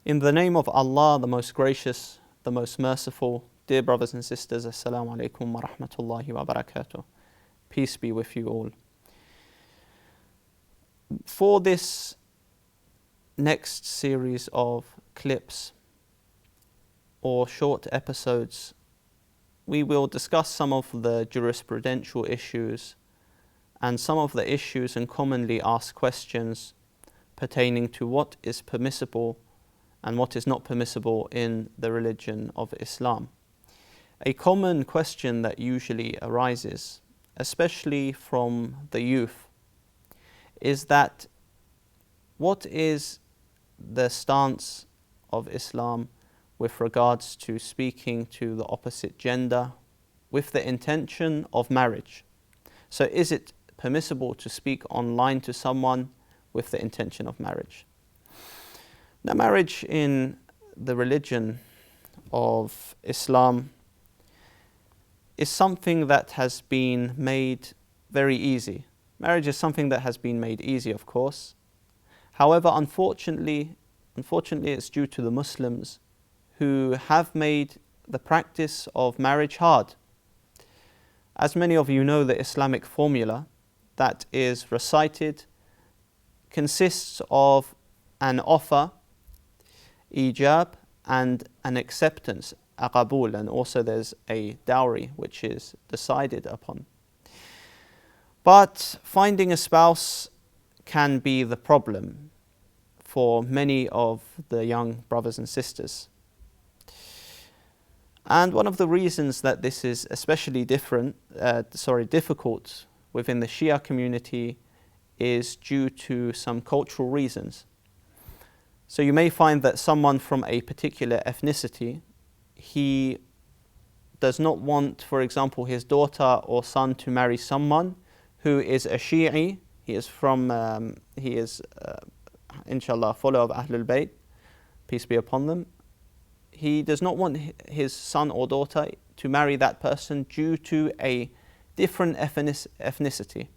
In the name of Allah, the most gracious, the most merciful, dear brothers and sisters, Assalamu alaikum wa rahmatullahi wa barakatuh. Peace be with you all. For this next series of clips or short episodes, we will discuss some of the jurisprudential issues and some of the issues and commonly asked questions pertaining to what is permissible and what is not permissible in the religion of Islam. A common question that usually arises, especially from the youth, is that what is the stance of Islam with regards to speaking to the opposite gender with the intention of marriage? So is it permissible to speak online to someone with the intention of marriage? Now, marriage in the religion of Islam is something that has been made very easy. Marriage is something that has been made easy, of course. However, unfortunately, it's due to the Muslims who have made the practice of marriage hard. As many of you know, the Islamic formula that is recited consists of an offer, ijab, and an acceptance, aqabul, and also there's a dowry which is decided upon. But finding a spouse can be the problem for many of the young brothers and sisters. And one of the reasons that this is especially difficult within the Shia community is due to some cultural reasons. So you may find that someone from a particular ethnicity, he does not want, for example, his daughter or son to marry someone who is a Shi'i. He is inshallah, a follower of Ahlul Bayt, peace be upon them. He does not want his son or daughter to marry that person due to a different ethnicity.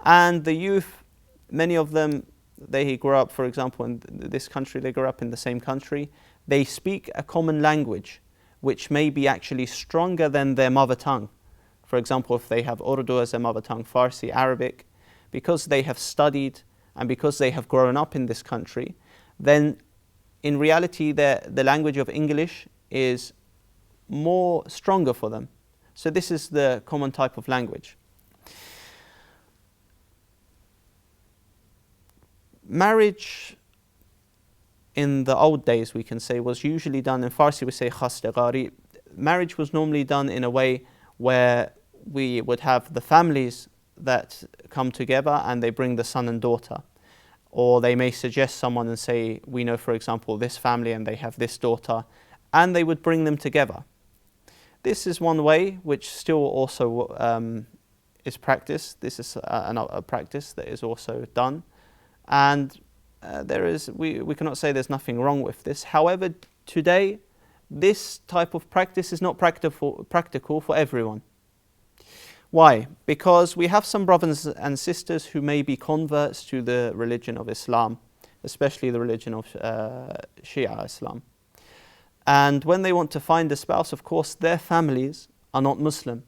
And the youth, many of them, they grow up, for example, in this country, they grow up in the same country. They speak a common language, which may be actually stronger than their mother tongue. For example, if they have Urdu as their mother tongue, Farsi, Arabic, because they have studied and because they have grown up in this country, then in reality, the language of English is more stronger for them. So this is the common type of language. Marriage in the old days, we can say, was usually done, in Farsi we say 𝗧𝗨𝗥𝗕𝗘. Marriage was normally done in a way where we would have the families that come together and they bring the son and daughter. Or they may suggest someone and say, we know, for example, this family and they have this daughter, and they would bring them together. This is one way which still also is practiced. This is a practice that is also done. And we cannot say there's nothing wrong with this. However, today, this type of practice is not practical for everyone. Why? Because we have some brothers and sisters who may be converts to the religion of Islam, especially the religion of Shia Islam. And when they want to find a spouse, of course, their families are not Muslim.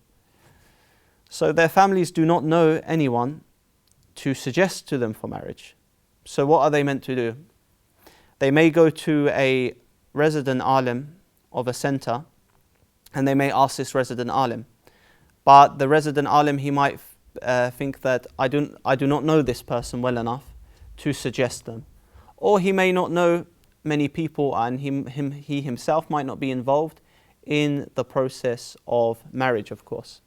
So their families do not know anyone to suggest to them for marriage. So what are they meant to do? They may go to a resident alim of a center and they may ask this resident alim. But the resident alim, he might think that I do not know this person well enough to suggest them. Or he may not know many people and he himself might not be involved in the process of marriage, of course.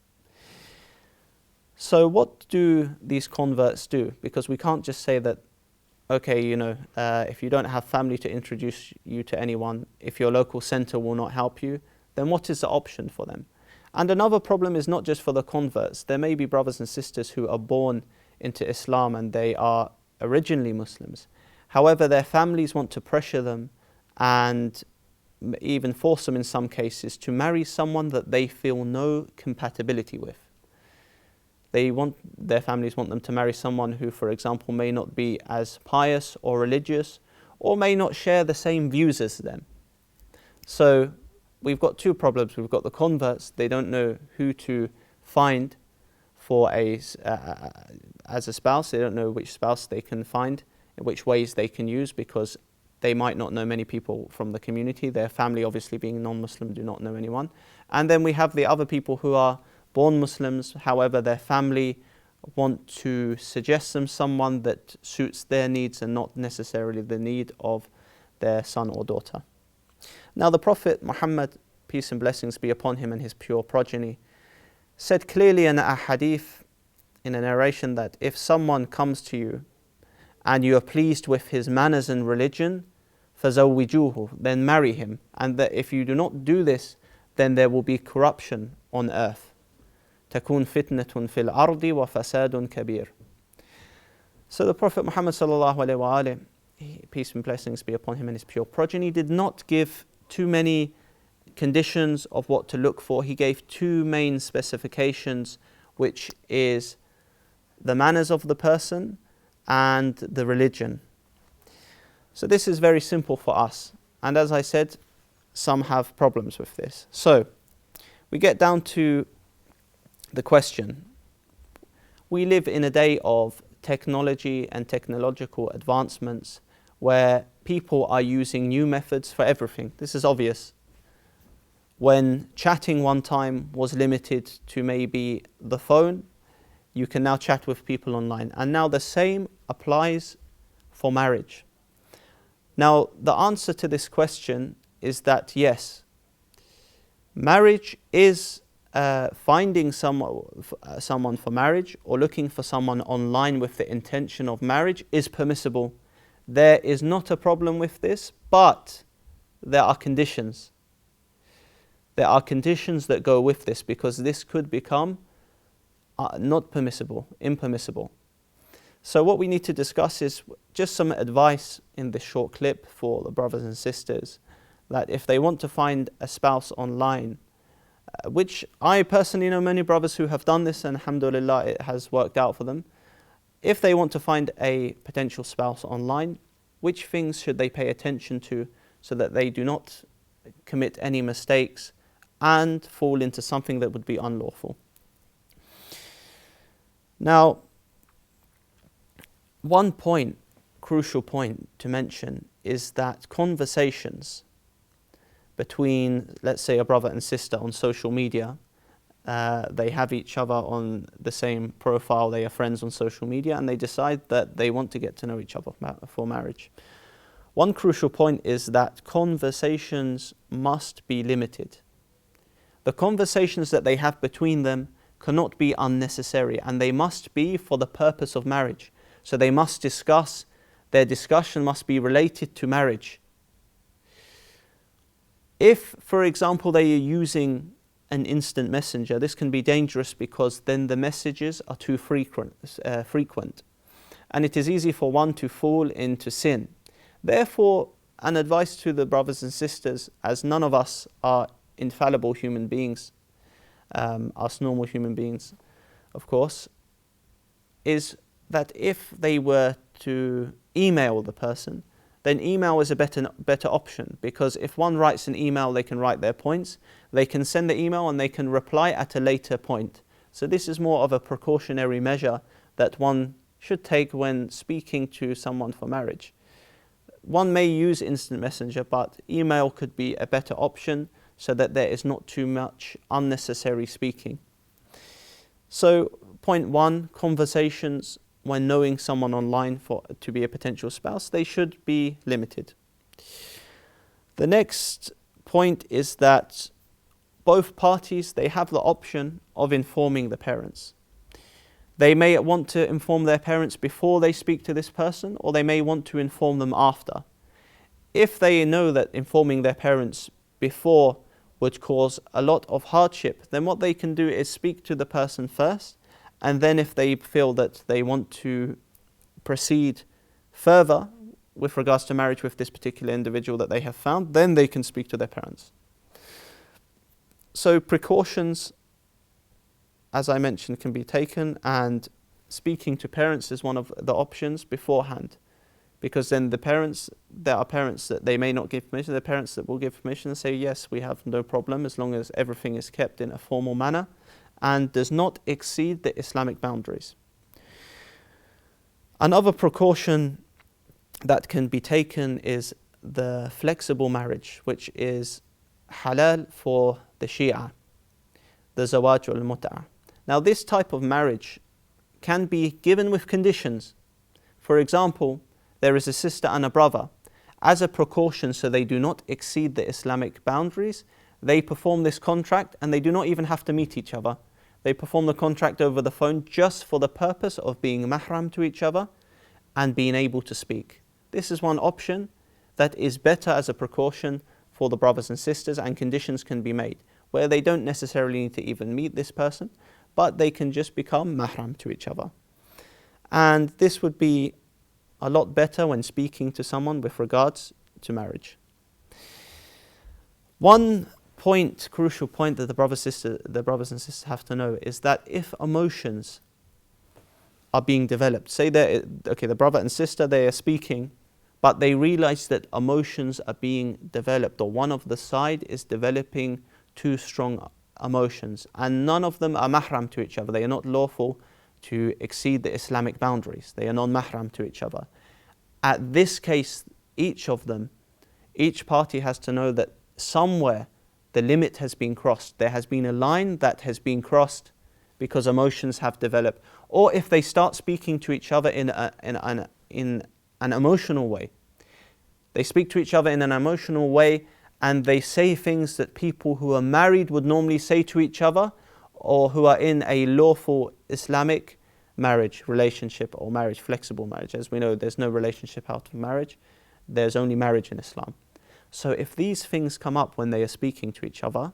So what do these converts do? Because we can't just say that, okay, if you don't have family to introduce you to anyone, if your local center will not help you, then what is the option for them? And another problem is not just for the converts. There may be brothers and sisters who are born into Islam and they are originally Muslims. However, their families want to pressure them and even force them in some cases to marry someone that they feel no compatibility with. Their families want them to marry someone who, for example, may not be as pious or religious, or may not share the same views as them. So we've got two problems. We've got the converts, they don't know who to find for as a spouse. They don't know which spouse they can find, in which ways they can use, because they might not know many people from the community. Their family, obviously being non-Muslim, do not know anyone. And then we have the other people who are born Muslims, however their family want to suggest them someone that suits their needs and not necessarily the need of their son or daughter. Now the Prophet Muhammad, peace and blessings be upon him and his pure progeny, said clearly in a hadith, in a narration, that if someone comes to you and you are pleased with his manners and religion, فَزَوِّجُوهُ, then marry him. And that if you do not do this, then there will be corruption on earth. تَكُونْ فِتْنَةٌ فِي الْأَرْضِ وَفَسَادٌ كَبِيرٌ. So the Prophet Muhammad sallallahu alaihi wasallam, peace and blessings be upon him and his pure progeny, did not give too many conditions of what to look for. He gave two main specifications, which is the manners of the person and the religion. So this is very simple for us. And as I said, some have problems with this. So we get down to the question. We live in a day of technology and technological advancements where people are using new methods for everything. This is obvious. When chatting one time was limited to maybe the phone, you can now chat with people online. And now the same applies for marriage. Now, the answer to this question is that yes, marriage is finding someone for marriage or looking for someone online with the intention of marriage is permissible. There is not a problem with this, but there are conditions. There are conditions that go with this, because this could become not permissible, impermissible. So what we need to discuss is just some advice in this short clip for the brothers and sisters, that if they want to find a spouse online, which I personally know many brothers who have done this, and alhamdulillah it has worked out for them. If they want to find a potential spouse online, which things should they pay attention to so that they do not commit any mistakes and fall into something that would be unlawful? Now, one point, crucial point to mention, is that conversations between, let's say, a brother and sister on social media, they have each other on the same profile, they are friends on social media, and they decide that they want to get to know each other for marriage. One crucial point is that conversations must be limited. The conversations that they have between them cannot be unnecessary, and they must be for the purpose of marriage. So they must discuss, their discussion must be related to marriage. If, for example, they are using an instant messenger, this can be dangerous because then the messages are too frequent, and it is easy for one to fall into sin. Therefore, an advice to the brothers and sisters, as none of us are infallible human beings, us normal human beings, of course, is that if they were to email the person, then email is a better option, because if one writes an email, they can write their points, they can send the email and they can reply at a later point. So this is more of a precautionary measure that one should take when speaking to someone for marriage. One may use instant messenger, but email could be a better option so that there is not too much unnecessary speaking. So point one, conversations when knowing someone online to be a potential spouse, they should be limited. The next point is that both parties, they have the option of informing the parents. They may want to inform their parents before they speak to this person, or they may want to inform them after. If they know that informing their parents before would cause a lot of hardship, then what they can do is speak to the person first, and then if they feel that they want to proceed further with regards to marriage with this particular individual that they have found, then they can speak to their parents. So precautions, as I mentioned, can be taken, and speaking to parents is one of the options beforehand Because then there are parents that they may not give permission, there are parents that will give permission and say, yes, we have no problem as long as everything is kept in a formal manner and does not exceed the Islamic boundaries. Another precaution that can be taken is the flexible marriage, which is halal for the Shia, the 𝗧𝗨𝗥𝗓𝗕𝗦. Now this type of marriage can be given with conditions. For example, there is a sister and a brother. As a precaution so they do not exceed the Islamic boundaries, they perform this contract and they do not even have to meet each other. They perform the contract over the phone just for the purpose of being mahram to each other and being able to speak. This is one option that is better as a precaution for the brothers and sisters, and conditions can be made where they don't necessarily need to even meet this person, but they can just become mahram to each other. And this would be a lot better when speaking to someone with regards to marriage. One point, crucial point that the brothers and sisters have to know is that if emotions are being developed, say the brother and sister, they are speaking, but they realize that emotions are being developed, or one of the side is developing too strong emotions, and none of them are mahram to each other. They are not lawful to exceed the Islamic boundaries. They are non-mahram to each other. At this case, each party has to know that somewhere the limit has been crossed. There has been a line that has been crossed because emotions have developed. Or if they start speaking to each other in an emotional way, they speak to each other in an emotional way and they say things that people who are married would normally say to each other, or who are in a lawful Islamic marriage, relationship, or marriage, flexible marriage. As we know, there's no relationship out of marriage. There's only marriage in Islam. So if these things come up when they are speaking to each other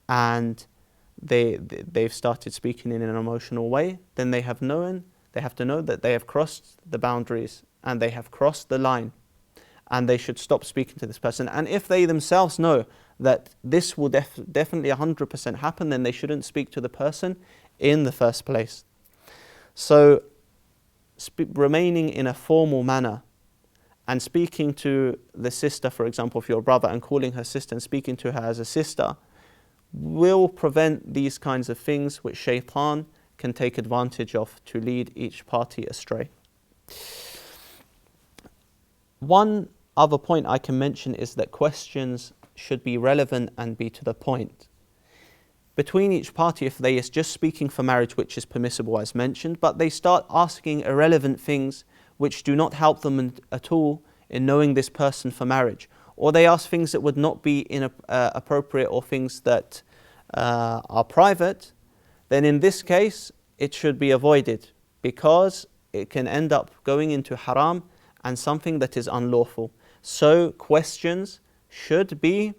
and they've started speaking in an emotional way, then they have to know that they have crossed the boundaries and they have crossed the line, and they should stop speaking to this person. And if they themselves know that this will definitely 100% happen, then they shouldn't speak to the person in the first place. So remaining in a formal manner and speaking to the sister, for example, if you're a brother, and calling her sister and speaking to her as a sister, will prevent these kinds of things which shaitan can take advantage of to lead each party astray. One other point I can mention is that questions should be relevant and be to the point. Between each party, if they is just speaking for marriage, which is permissible as mentioned, but they start asking irrelevant things which do not help them at all in knowing this person for marriage, or they ask things that would not be appropriate, or things that are private, then in this case it should be avoided, because it can end up going into haram and something that is unlawful. So questions should be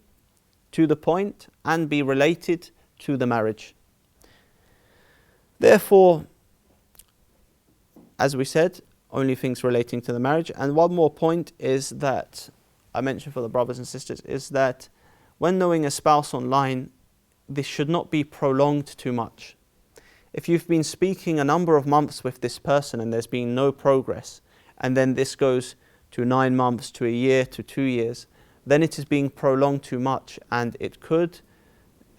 to the point and be related to the marriage. Therefore, as we said, only things relating to the marriage. And one more point is that I mentioned for the brothers and sisters is that when knowing a spouse online, this should not be prolonged too much. If you've been speaking a number of months with this person and there's been no progress, and then this goes to 9 months, to a year, to 2 years, then it is being prolonged too much and it could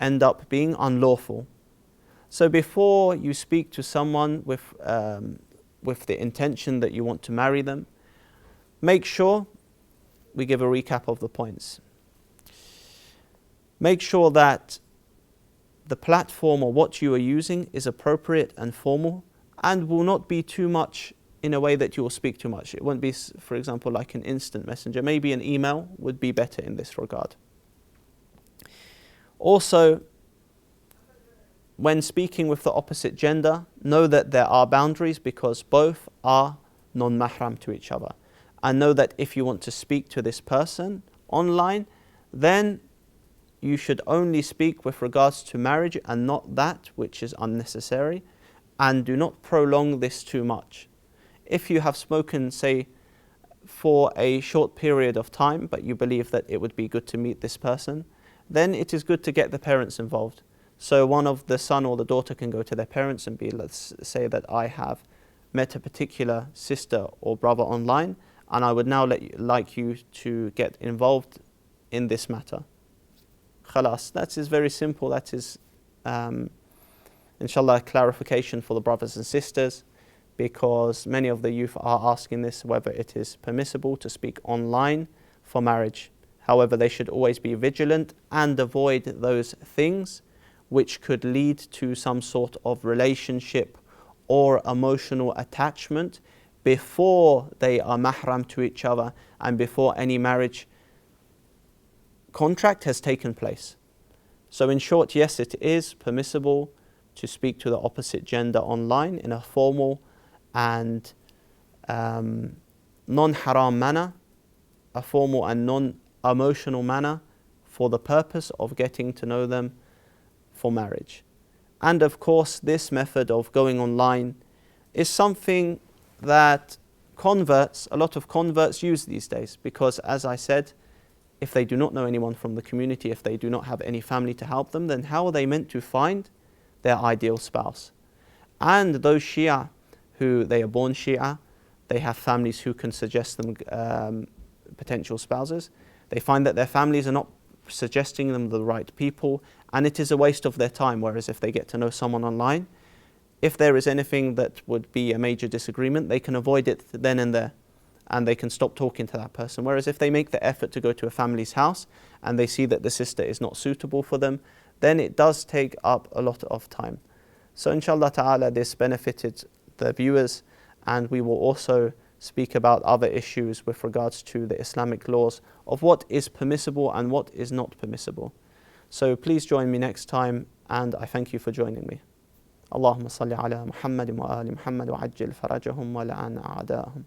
end up being unlawful. So before you speak to someone with the intention that you want to marry them, make sure, we give a recap of the points. Make sure that the platform or what you are using is appropriate and formal and will not be too much in a way that you will speak too much. It won't be, for example, like an instant messenger. Maybe an email would be better in this regard. Also, when speaking with the opposite gender, know that there are boundaries because both are non-mahram to each other. And know that if you want to speak to this person online, then you should only speak with regards to marriage and not that which is unnecessary, and do not prolong this too much. If you have spoken, say, for a short period of time, but you believe that it would be good to meet this person, then it is good to get the parents involved. So one of the son or the daughter can go to their parents and be, let's say that I have met a particular sister or brother online, and I would now like you to get involved in this matter. Khalas, that is very simple. That is, inshallah, a clarification for the brothers and sisters, because many of the youth are asking this, whether it is permissible to speak online for marriage. However, they should always be vigilant and avoid those things which could lead to some sort of relationship or emotional attachment before they are mahram to each other and before any marriage contract has taken place. So in short, yes, it is permissible to speak to the opposite gender online in a formal and non-haram manner, a formal and non-emotional manner, for the purpose of getting to know them for marriage. And of course, this method of going online is something that a lot of converts use these days, because as I said, if they do not know anyone from the community, if they do not have any family to help them, then how are they meant to find their ideal spouse? And those Shia who they are born Shia, they have families who can suggest them potential spouses. They find that their families are not suggesting them the right people, and it is a waste of their time. Whereas if they get to know someone online, if there is anything that would be a major disagreement, they can avoid it then and there, and they can stop talking to that person. Whereas if they make the effort to go to a family's house and they see that the sister is not suitable for them, then it does take up a lot of time. So inshallah ta'ala, this benefited the viewers, and we will also speak about other issues with regards to the Islamic laws of what is permissible and what is not permissible. So please join me next time, and I thank you for joining me. اللهم صل على محمد وآل محمد وعجل فرجهم ولعن أعداءهم.